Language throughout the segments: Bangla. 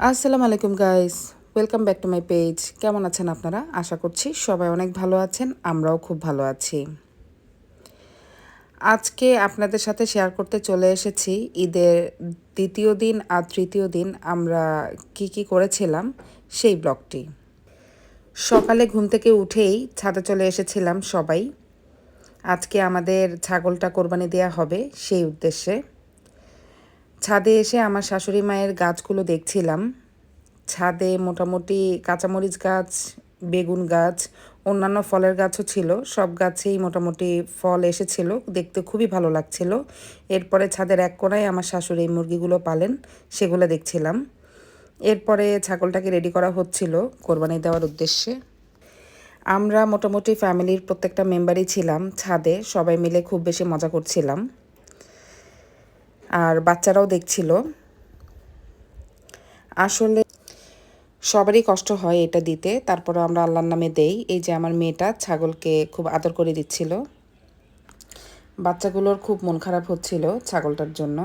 আসসালামু আলাইকুম guys, welcome back to my page. কেমন আছেন আপনারা? আশা করছি সবাই অনেক ভালো আছেন, আমরাও খুব ভালো আছি। আজকে আপনাদের সাথে শেয়ার করতে চলে এসেছি ঈদের দ্বিতীয় দিন আর তৃতীয় দিন আমরা কি করেছিলাম সেই ব্লগটি। সকালে ঘুম থেকে উঠেই ছাদে চলে এসেছিলাম সবাই। আজকে আমাদের ছাগলটা কোরবানি দেওয়া হবে সেই উদ্দেশ্যে। ছাদে এসে আমার শাশুড়ি মায়ের গাছগুলো দেখছিলাম। ছাদে মোটামুটি কাঁচামরিচ গাছ, বেগুন গাছ, অন্যান্য ফলের গাছও ছিল। সব গাছেই মোটামুটি ফল এসেছিল, দেখতে খুবই ভালো লাগছিল। এরপরে ছাদের এক কোণায় আমার শাশুড়ি এই মুরগিগুলো পালেন, সেগুলো দেখছিলাম। এরপরে ছাগলটাকে রেডি করা হচ্ছিল কোরবানি দেওয়ার উদ্দেশ্যে। আমরা মোটামুটি ফ্যামিলির প্রত্যেকটা মেম্বারই ছিলাম ছাদে, সবাই মিলে খুব বেশি মজা করছিলাম, আর বাচ্চারাও দেখছিল। আসলে সবারই কষ্ট হয় এটা দিতে, তারপরে আমরা আল্লাহর নামে দেই। এই যে আমার মেয়েটা ছাগলকে খুব আদর করে দিচ্ছিল। বাচ্চাগুলোর খুব মন খারাপ হচ্ছিল ছাগলটার জন্য।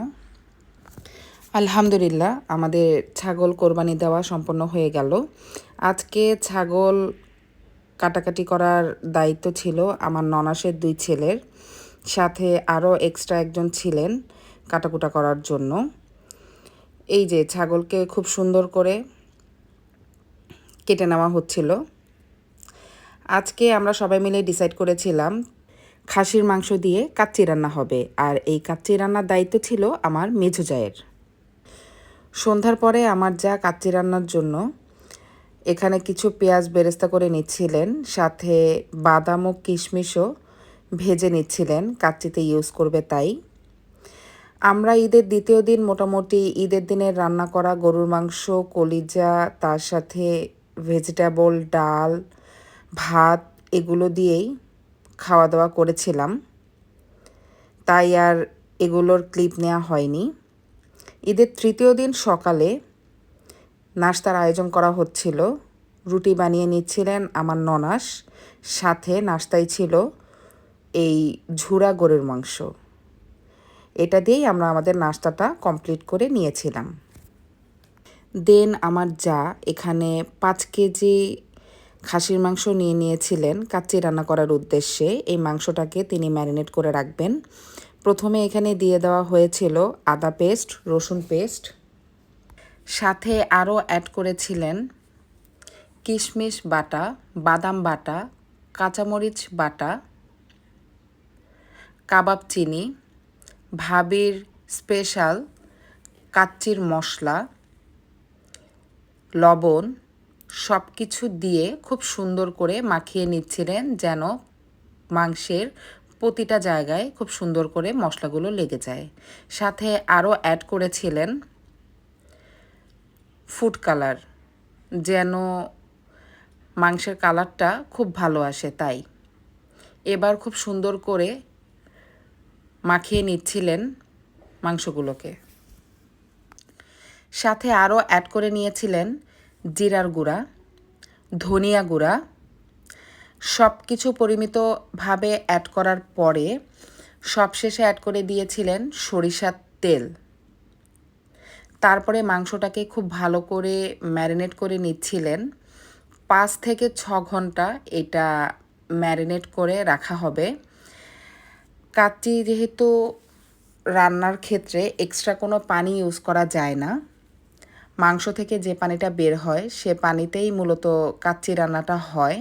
আলহামদুলিল্লাহ, আমাদের ছাগল কোরবানি দেওয়া সম্পন্ন হয়ে গেল। আজকে ছাগল কাটাকাটি করার দায়িত্ব ছিল আমার ননাসের 2 ছেলের, সাথে আরও এক্সট্রা একজন ছিলেন কাটাকুটা করার জন্য। এই যে ছাগলকে খুব সুন্দর করে কেটে নেওয়া হচ্ছিল। আজকে আমরা সবাই মিলে ডিসাইড করেছিলাম খাসির মাংস দিয়ে কাচ্চি রান্না হবে, আর এই কাচ্চি রান্নার দায়িত্ব ছিল আমার মেঝো জায়ের। সন্ধ্যার পরে আমার যা কাচ্চি রান্নার জন্য এখানে কিছু পেঁয়াজ বেরেস্তা করে নিচ্ছিলেন, সাথে বাদাম ও কিশমিশও ভেজে নিচ্ছিলেন, কাচ্চিতে ইউজ করবে তাই। আমরা ঈদের দ্বিতীয় দিন মোটামুটি ঈদের দিনের রান্না করা গরুর মাংস, কলিজা, তার সাথে ভেজিটেবল, ডাল, ভাত এগুলো দিয়েই খাওয়া দাওয়া করেছিলাম, তাই আর এগুলোর ক্লিপ নেওয়া হয়নি। ঈদের তৃতীয় দিন সকালে নাস্তার আয়োজন করা হচ্ছিল। রুটি বানিয়ে নিচ্ছিলেন আমার ননাস, সাথে নাস্তায় ছিল এই ঝুরা গরুর মাংস। এটা দিয়েই আমরা আমাদের নাস্তাটা কমপ্লিট করে নিয়েছিলাম। দেন আমার যা এখানে 5 কেজি খাসির মাংস নিয়ে নিয়েছিলেন কাচ্চি রান্না করার উদ্দেশ্যে। এই মাংসটাকে তিনি ম্যারিনেট করে রাখবেন। প্রথমে এখানে দিয়ে দেওয়া হয়েছিল আদা পেস্ট, রসুন পেস্ট, সাথে আরও অ্যাড করেছিলেন কিশমিশ বাটা, বাদাম বাটা, কাঁচামরিচ বাটা, কাবাব চিনি, ভাবির স্পেশাল কাচ্চির মশলা, লবণ, সব কিছু দিয়ে খুব সুন্দর করে মাখিয়ে নিচ্ছিলেন যেন মাংসের প্রতিটা জায়গায় খুব সুন্দর করে মশলাগুলো লেগে যায়। সাথে আরও অ্যাড করেছিলেন ফুড কালার, যেন মাংসের কালারটা খুব ভালো আসে তাই। এবার খুব সুন্দর করে মাখিয়ে নিচ্ছিলেন মাংসগুলোকে। সাথে আরও অ্যাড করে নিয়েছিলেন জিরার গুঁড়া, ধনিয়া গুঁড়া। সব কিছু পরিমিতভাবে অ্যাড করার পরে সবশেষে অ্যাড করে দিয়েছিলেন সরিষার তেল। তারপরে মাংসটাকে খুব ভালো করে ম্যারিনেট করে নিচ্ছিলেন। 5 থেকে 6 ঘন্টা এটা ম্যারিনেট করে রাখা হবে। কাচ্চি যেহেতু রান্নার ক্ষেত্রে এক্সট্রা কোনো পানি ইউজ করা যায় না, মাংস থেকে যে পানিটা বের হয় সে পানিতেই মূলত কাচ্চি রান্নাটা হয়।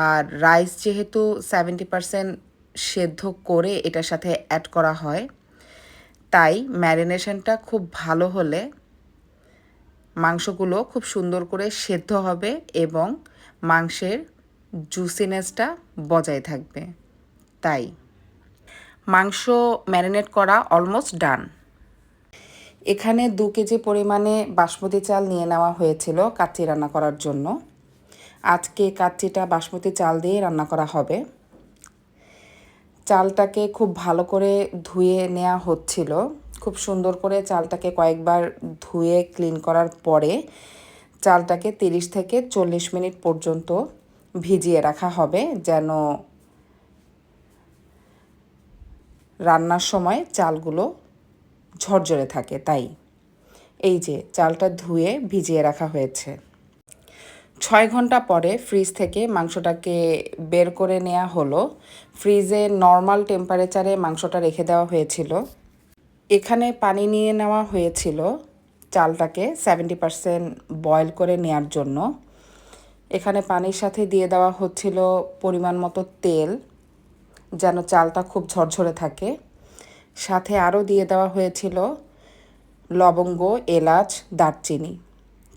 আর রাইস যেহেতু 70% সেদ্ধ করে এটার সাথে অ্যাড করা হয়, তাই ম্যারিনেশনটা খুব ভালো হলে মাংসগুলো খুব সুন্দর করে সেদ্ধ হবে এবং মাংসের জুসিনেসটা বজায় থাকবে। তাই মাংস ম্যারিনেট করা অলমোস্ট ডান। এখানে 2 কেজি পরিমাণে বাসমতি চাল নিয়ে নেওয়া হয়েছিল কাচ্চি রান্না করার জন্য। আজকে কাচ্চিটা বাসমতি চাল দিয়ে রান্না করা হবে। চালটাকে খুব ভালো করে ধুয়ে নেওয়া হচ্ছিল। খুব সুন্দর করে চালটাকে কয়েকবার ধুয়ে ক্লিন করার পরে চালটাকে 30 থেকে 40 মিনিট পর্যন্ত ভিজিয়ে রাখা হবে, যেন রান্নার সময় চালগুলো ঝরঝরে থাকে তাই। এই যে চালটা ধুয়ে ভিজিয়ে রাখা হয়েছে। 6 ঘন্টা পরে ফ্রিজ থেকে মাংসটাকে বের করে নেওয়া হলো। ফ্রিজে নর্মাল টেম্পারেচারে মাংসটা রেখে দেওয়া হয়েছিল। এখানে পানি নিয়ে নেওয়া হয়েছিল চালটাকে 70% বয়েল করে নেওয়ার জন্য। এখানে পানির সাথে দিয়ে দেওয়া হচ্ছিল পরিমাণ মতো তেল, যেন চালটা খুব ঝরঝরে থাকে। সাথে আরও দিয়ে দেওয়া হয়েছিল লবঙ্গ, এলাচ, দারচিনি।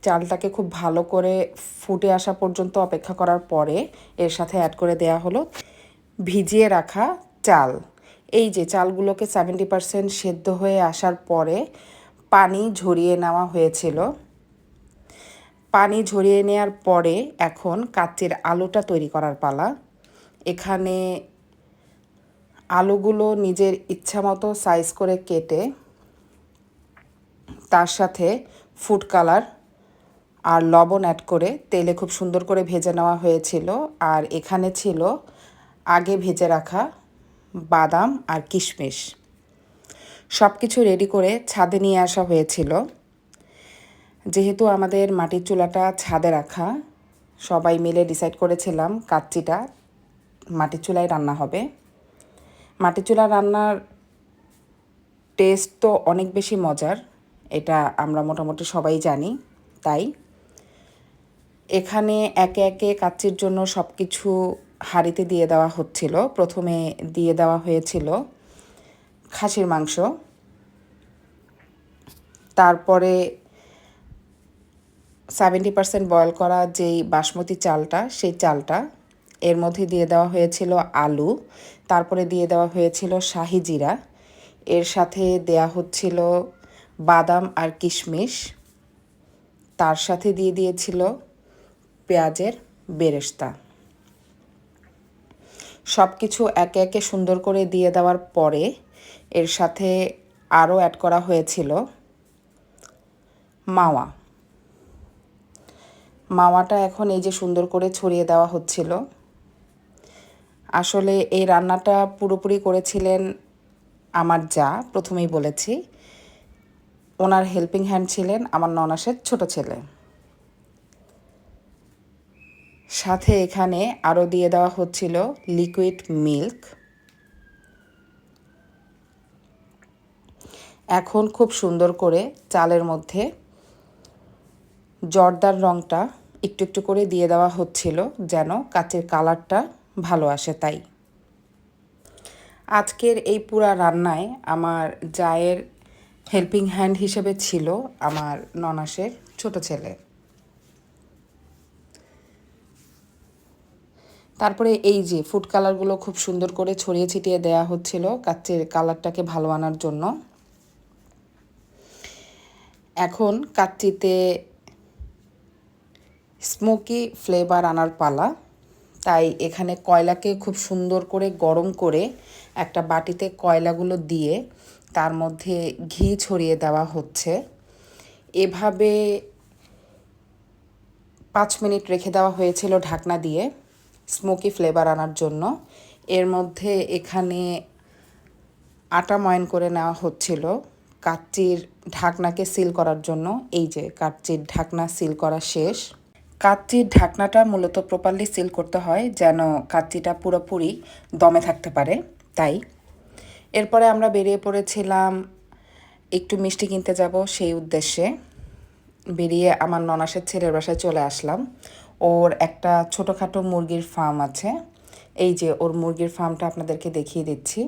চালটাকে খুব ভালো করে ফুটে আসা পর্যন্ত অপেক্ষা করার পরে এর সাথে অ্যাড করে দেওয়া হলো ভিজিয়ে রাখা চাল। এই যে চালগুলোকে 70% সেদ্ধ হয়ে আসার পরে পানি ঝরিয়ে নেওয়া হয়েছিল। পানি ঝরিয়ে নেওয়ার পরে এখন কাচ্চির আলুটা তৈরি করার পালা। এখানে আলুগুলো নিজের ইচ্ছামতো সাইজ করে কেটে তার সাথে ফুড কালার আর লবণ অ্যাড করে তেলে খুব সুন্দর করে ভেজে নেওয়া হয়েছিল। আর এখানে ছিল আগে ভেজে রাখা বাদাম আর কিশমিশ। সব কিছু রেডি করে ছাদে নিয়ে আসা হয়েছিল। যেহেতু আমাদের মাটির চুলাটা ছাদে রাখা, সবাই মিলে ডিসাইড করেছিলাম কাচ্চিটা মাটির চুলায় রান্না হবে। মাটির চুলা রান্নার টেস্ট তো অনেক বেশি মজার, এটা আমরা মোটামুটি সবাই জানি। তাই এখানে একে একে কাচ্চির জন্য সব কিছু হাঁড়িতে দিয়ে দেওয়া হচ্ছিল। প্রথমে দিয়ে দেওয়া হয়েছিল খাসির মাংস, তারপরে 70% বয়েল করা যেই বাসমতি চালটা, সেই চালটা, এর মধ্যে দিয়ে দেওয়া হয়েছিল আলু, তারপরে দিয়ে দেওয়া হয়েছিল শাহি জিরা, এর সাথে দেয়া হচ্ছিল বাদাম আর কিশমিশ, তার সাথে দিয়ে দিয়েছিল পেঁয়াজের বেরেস্তা। সব কিছু একে একে সুন্দর করে দিয়ে দেওয়ার পরে এর সাথে আরও অ্যাড করা হয়েছিল মাওয়া। মাওয়াটা এখন এই যে সুন্দর করে ছড়িয়ে দেওয়া হচ্ছিল। আসলে এই রান্নাটা পুরোপুরি করেছিলেন আমার যা, প্রথমেই বলেছি। ওনার হেল্পিং হ্যান্ড ছিলেন আমার ননাসের ছোট ছেলে। সাথে এখানে আরও দিয়ে দেওয়া হচ্ছিল লিকুইড মিল্ক। এখন খুব সুন্দর করে চালের মধ্যে জর্দার রঙটা একটু একটু করে দিয়ে দেওয়া হচ্ছিল, যেন কাচের কালারটা ভালো আসে। তাই আজকের এই পুরা রান্নায় আমার জায়ের হেল্পিং হ্যান্ড হিসেবে ছিল আমার ননাসের ছোট ছেলে। তারপরে এই যে ফুড কালারগুলো খুব সুন্দর করে ছড়িয়ে ছিটিয়ে দেয়া হচ্ছিল কাচ্চির কালারটাকে ভালো আনার জন্য। এখন কাচ্চিতে স্মোকি ফ্লেভার আনার পালা। তাই এখানে কয়লাকে খুব সুন্দর করে গরম করে একটা বাটিতে কয়লাগুলো দিয়ে তার মধ্যে ঘি ছড়িয়ে দেওয়া হচ্ছে। এভাবে 5 মিনিট রেখে দেওয়া হয়েছিল ঢাকনা দিয়ে স্মোকি ফ্লেভার আনার জন্য। এর মধ্যে এখানে আটা ময়ন করে নেওয়া হচ্ছিল কাচ্চির ঢাকনাকে সিল করার জন্য। এই যে কাচ্চির ঢাকনা সিল করা শেষ। কাচ্চির ঢাকনাটা মূলত প্রপারলি সিল করতে হয় যেন কাচ্চিটা পুরোপুরি দমে থাকতে পারে। তাই এরপরে আমরা বেরিয়ে পড়েছিলাম একটু মিষ্টি কিনতে যাব, সেই উদ্দেশ্যে বেরিয়ে আমার ননাসের ছেলের বাসায় চলে আসলাম। ওর একটা ছোটোখাটো মুরগির ফার্ম আছে। এই যে ওর মুরগির ফার্মটা আপনাদেরকে দেখিয়ে দিচ্ছি।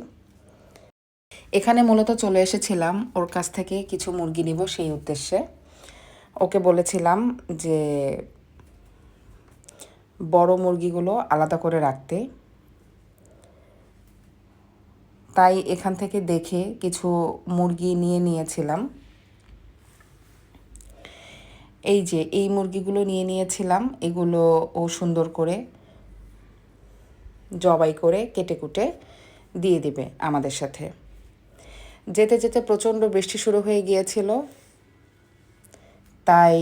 এখানে মূলত চলে এসেছিলাম ওর কাছ থেকে কিছু মুরগি নিব, সেই উদ্দেশ্যে। ওকে বলেছিলাম যে বড় মুরগিগুলো আলাদা করে রাখতে। তাই এখান থেকে দেখে কিছু মুরগি নিয়ে নিয়েছিলাম। এই যে এই মুরগিগুলো নিয়ে নিয়েছিলাম। এগুলো ও সুন্দর করে জবাই করে কেটে কুটে দিয়ে দিবে আমাদের সাথে। যেতে যেতে প্রচণ্ড বৃষ্টি শুরু হয়ে গিয়েছিল, তাই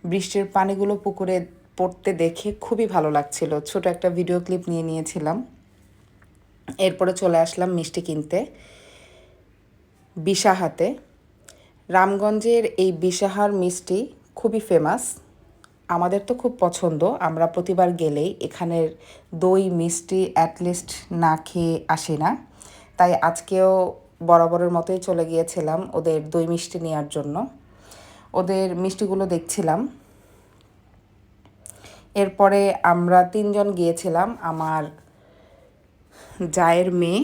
বৃষ্টির পানিগুলো পুকুরে পড়তে দেখে খুবই ভালো লাগছিল। ছোট একটা ভিডিও ক্লিপ নিয়ে নিয়েছিলাম। এরপরে চলে আসলাম মিষ্টি কিনতে বিশা হাতে। রামগঞ্জের এই বিশাহার মিষ্টি খুবই ফেমাস, আমাদের তো খুব পছন্দ। আমরা প্রতিবার গেলেই এখানের দই মিষ্টি অ্যাটলিস্ট না খেয়ে আসি না। তাই আজকেও বরাবরের মতোই চলে গিয়েছিলাম ওদের দই মিষ্টি নেওয়ার জন্য। ওদের মিষ্টিগুলো দেখছিলাম। এরপরে আমরা 3জন গিয়েছিলাম, আমার জায়ের মেয়ে,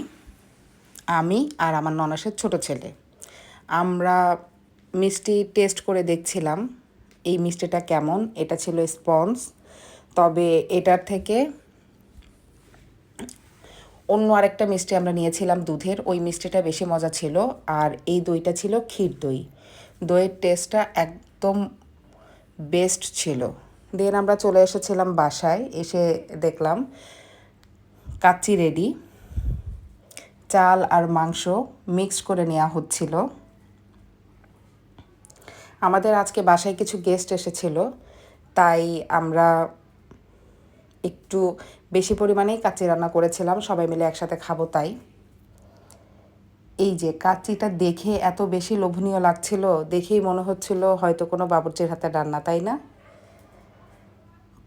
আমি আর আমার ননাসের ছোট ছেলে। আমরা মিষ্টি টেস্ট করে দেখছিলাম এই মিষ্টিটা কেমন। এটা ছিল স্পঞ্জ, তবে এটার থেকে অন্য আরেকটা মিষ্টি আমরা নিয়েছিলাম দুধের, ওই মিষ্টিটা বেশি মজা ছিল। আর এই দইটা ছিল ক্ষীর দই, দইয়ের টেস্টটা একদম বেস্ট ছিল। দেন আমরা চলে এসেছিলাম বাসায়, এসে দেখলাম কাচ্চি রেডি। চাল আর মাংস মিক্সড করে নেওয়া হচ্ছিল। আমাদের আজকে বাসায় কিছু গেস্ট এসেছিল, তাই আমরা একটু বেশি পরিমাণেই কাচ্চি রান্না করেছিলাম, সবাই মিলে একসাথে খাবো তাই। এই যে কাচ্চিটা দেখে এত বেশি লোভনীয় লাগছিল, দেখেই মনে হচ্ছিল হয়তো কোনো বাবুর্চির হাতে রান্না, তাই না?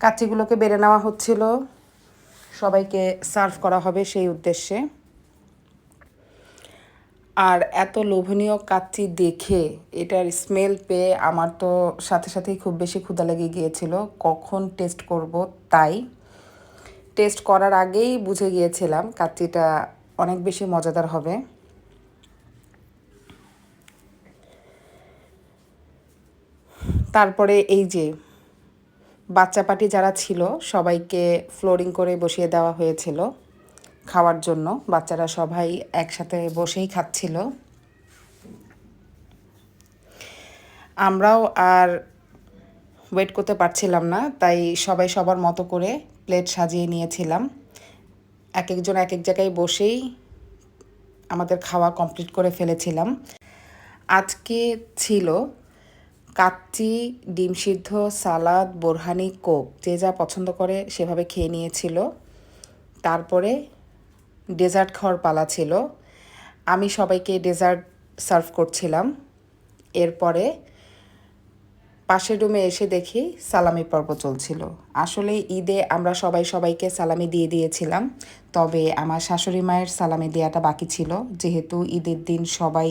কাচ্চিগুলোকে বেড়ে নেওয়া হচ্ছিল, সবাইকে সার্ভ করা হবে সেই উদ্দেশ্যে। আর এত লোভনীয় কাচ্চি দেখে, এটার স্মেল পেয়ে আমার তো সাথে সাথেই খুব বেশি ক্ষুধা লেগে গিয়েছিল, কখন টেস্ট করব। তাই টেস্ট করার আগেই বুঝে গিয়েছিলাম কাচ্চিটা অনেক বেশি মজাদার হবে। তারপরে এই যে বাচ্চা পার্টি যারা ছিল সবাইকে ফ্লোরিং করে বসিয়ে দেওয়া হয়েছিল খাওয়ার জন্য। বাচ্চারা সবাই একসাথে বসেই খাচ্ছিল। আমরাও আর ওয়েট করতে পারছিলাম না, তাই সবাই সবার মতো করে প্লেট সাজিয়ে নিয়েছিলাম। এক একজন এক এক জায়গায় বসেই আমাদের খাওয়া কমপ্লিট করে ফেলেছিলাম। আজকে ছিল কাচ্চি, ডিম সিদ্ধ, সালাদ, বোরহানি, কোক, যে যা পছন্দ করে সেভাবে খেয়ে নিয়েছিল। তারপরে ডেজার্ট খাওয়ার পালা ছিল, আমি সবাইকে ডেজার্ট সার্ভ করছিলাম। এরপরে পাশের রুমে এসে দেখি সালামি পর্ব চলছিল। আসলে ঈদে আমরা সবাই সবাইকে সালামি দিয়ে দিয়েছিলাম, তবে আমার শাশুড়ি মায়ের সালামি দেওয়াটা বাকি ছিল। যেহেতু ঈদের দিন সবাই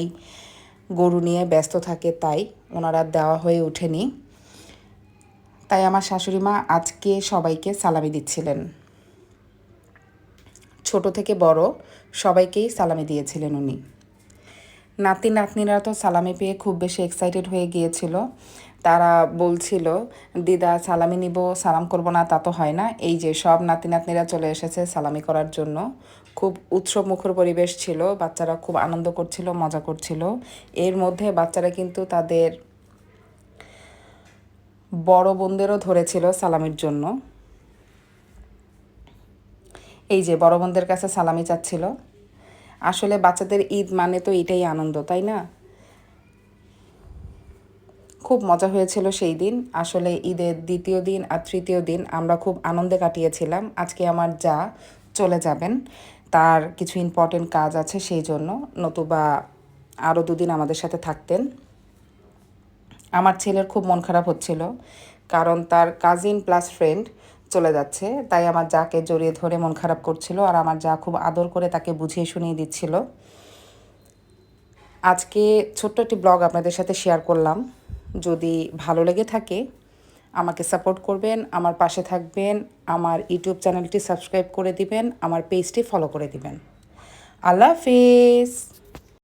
গরু নিয়ে ব্যস্ত থাকে, তাই ওনারা দেওয়া হয়ে ওঠেনি। তাই আমার শাশুড়ি মা আজকে সবাইকে সালামি দিচ্ছিলেন, ছোট থেকে বড় সবাইকেই সালামি দিয়েছিলেন উনি। নাতি নাতনিরা তো সালামি পেয়ে খুব বেশি এক্সাইটেড হয়ে গিয়েছিল। তারা বলছিল, দিদা সালামি নিব, সালাম করব না তা তো হয় না। এই যে সব নাতি নাতনিরা চলে এসেছে সালামি করার জন্য। খুব উৎসবমুখর পরিবেশ ছিল, বাচ্চারা খুব আনন্দ করছিল, মজা করছিল। এর মধ্যে বাচ্চারা কিন্তু তাদের বড় বোনদেরও ধরেছিল সালামির জন্য। এই যে বড় বোনদের কাছে সালামি চাচ্ছিল। আসলে বাচ্চাদের ঈদ মানে তো এটাই আনন্দ, তাই না? খুব মজা হয়েছিল সেই দিন। আসলে ঈদের দ্বিতীয় দিন আর তৃতীয় দিন আমরা খুব আনন্দে কাটিয়েছিলাম। আজকে আমার যা চলে যাবেন, তার কিছু ইম্পর্টেন্ট কাজ আছে, সেই জন্য, নতুবা আরও 2 দিন আমাদের সাথে থাকতেন। আমার ছেলের খুব মন খারাপ হচ্ছিল, কারণ তার কাজিন প্লাস ফ্রেন্ড চলে যাচ্ছে। তাই আমার যাকে জড়িয়ে ধরে মন খারাপ করছিল, আর আমার যা খুব আদর করে তাকে বুঝিয়ে শুনিয়ে দিচ্ছিল। আজকে ছোট্ট একটি ব্লগ আপনাদের সাথে শেয়ার করলাম। যদি ভালো লেগে থাকে আমাকে সাপোর্ট করবেন, আমার পাশে থাকবেন, আমার ইউটিউব চ্যানেলটি সাবস্ক্রাইব করে দিবেন, আমার পেজটি ফলো করে দিবেন। আল্লাহ হাফিজ।